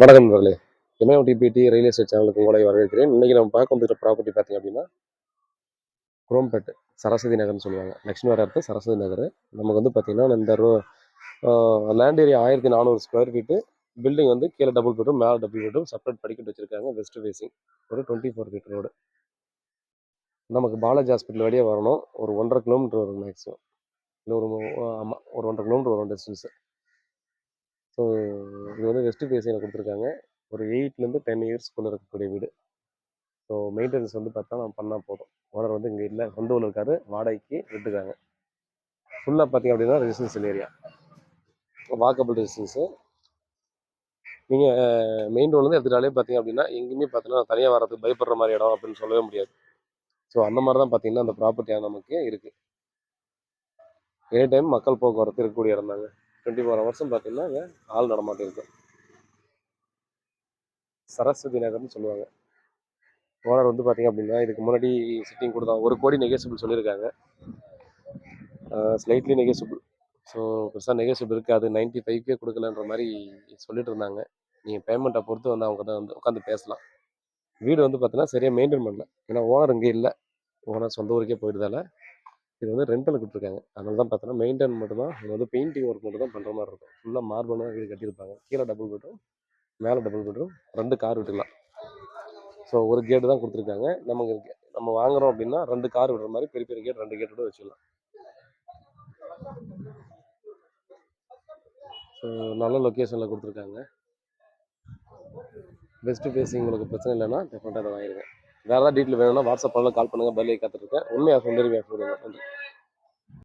வணக்கம் நண்பர்களே. எம்ஏடிபிடி real estate சேனலுக்கு உங்களை வரவேற்கிறேன். இன்னைக்கு நம்ம பார்க்க வந்துட்ட ப்ராப்பர்ட்டி பார்த்தீங்க அப்படின்னா குரோம்பேட் சரஸ்வதி நகர்னு சொல்லுவாங்க. லக்ஷ்மி நகர் அடுத்து சரஸ்வதி நகர். நமக்கு வந்து பார்த்தீங்கன்னா இந்த land area 1400 square feet. Building வந்து கீழே டபுள் பெட்ரூம், மேலே டபுள் பெட்ரூம், செப்பரேட் படிக்கட்டு வச்சிருக்காங்க. வெஸ்ட் ஃபேசிங் ஒரு 24 ஃபீட் ரோடு. நமக்கு பாலாஜி ஹாஸ்பிட்டல் வழியே வரணும். ஒரு 1.5 கிலோமீட்டர் வரும் மேக்ஸிமம். இல்லை ஆமாம், ஒரு 1.5 கிலோமீட்டர் வரும் டிஸ்டன்ஸு. ஸோ இது வந்து வெஸ்ட் ஃபேசிங்கில் கொடுத்துருக்காங்க. ஒரு 8லேருந்து 10 இயர்ஸ்க்குள்ளே இருக்கக்கூடிய வீடு. ஸோ மெயின்டெனன்ஸ் வந்து பார்த்தா நம்ம பண்ணால் போதும். ஓனர் வந்து இங்கே இல்லை, சொந்த ஊரில் இருக்காரு, வாடகைக்கு விட்டுருக்காங்க. ஃபுல்லாக பார்த்தீங்க அப்படின்னா ரெசிடென்ஷியல் ஏரியா, வாக்கபிள் டிஸ்டன்ஸு. நீங்கள் மெயின் ரோட்லேருந்து எடுத்துட்டாலே பார்த்தீங்க அப்படின்னா எங்கேயுமே பார்த்தீங்கன்னா தனியாக வர்றதுக்கு பயப்படுற மாதிரி இடம் அப்படின்னு சொல்லவே முடியாது. ஸோ அந்த மாதிரி தான் பார்த்தீங்கன்னா அந்த ப்ராப்பர்ட்டியாக நமக்கு இருக்குது. எனி டைம் மக்கள் போக்குவரத்து இருக்கக்கூடிய இடம் தாங்க. 24 ஹவர்ஸும் பார்த்தீங்கன்னா அங்கே ஆள் நடமாட்டம் இருக்கும். சரஸ்வதி நகர்னு சொல்லுவாங்க. ஓனர் வந்து பார்த்தீங்க அப்படின்னா இதுக்கு முன்னாடி சிட்டிங் கொடுத்தா 1 கோடி நெகோசியபிள் சொல்லியிருக்காங்க. Slightly negotiable. ஸோ பெருசாக நெகோசியபிள் இருக்காது. 95K கொடுக்கலன்ற மாதிரி சொல்லிட்டு இருந்தாங்க. நீங்கள் பேமெண்ட்டை பொறுத்து வந்து அவங்க தான் வந்து உட்காந்து பேசலாம். வீடு வந்து பார்த்தீங்கன்னா சரியாக மெயின்டைன் பண்ணல. ஏன்னா ஓனர் இங்கே இல்லை, ஓனர் சொந்த ஊருக்கே போயிடுதால இது வந்து ரெண்டலுக்கு விட்டுருக்காங்க. அதனால தான் பார்த்தீங்கன்னா மெயின்டைன் மட்டும் தான். இது வந்து பெயிண்டிங் ஒர்க் மட்டும் தான் பண்ணுற மாதிரி இருக்கும். ஃபுல்லாக மார்பனாக வீடு கட்டியிருப்பாங்க. கீழே டபுள் பெட்ரூம், மேலே டபுள் பெட்ரூம், 2 கார் விட்டுக்கலாம். ஸோ ஒரு கேட்டு தான் கொடுத்துருக்காங்க. நம்ம வாங்குறோம் அப்படின்னா 2 கார் விடுற மாதிரி பெரிய பெரிய கேட் 2 கேட் கூட வச்சுக்கலாம். ஸோ நல்ல லொக்கேஷனில் கொடுத்துருக்காங்க. பெஸ்ட்டு ஃபேஸிங் உங்களுக்கு பிரச்சனை இல்லைன்னா டெஃபினட்டாக அதை வாங்கிடுங்க. வேறு ஏதாவது டீட்டெயில் வேணும்னா வாட்ஸ்அப் பண்ணலாம், கால் பண்ணுங்கள். பதிலே காத்துட்ருக்கேன். உண்மையாக சொல்லிடுங்க.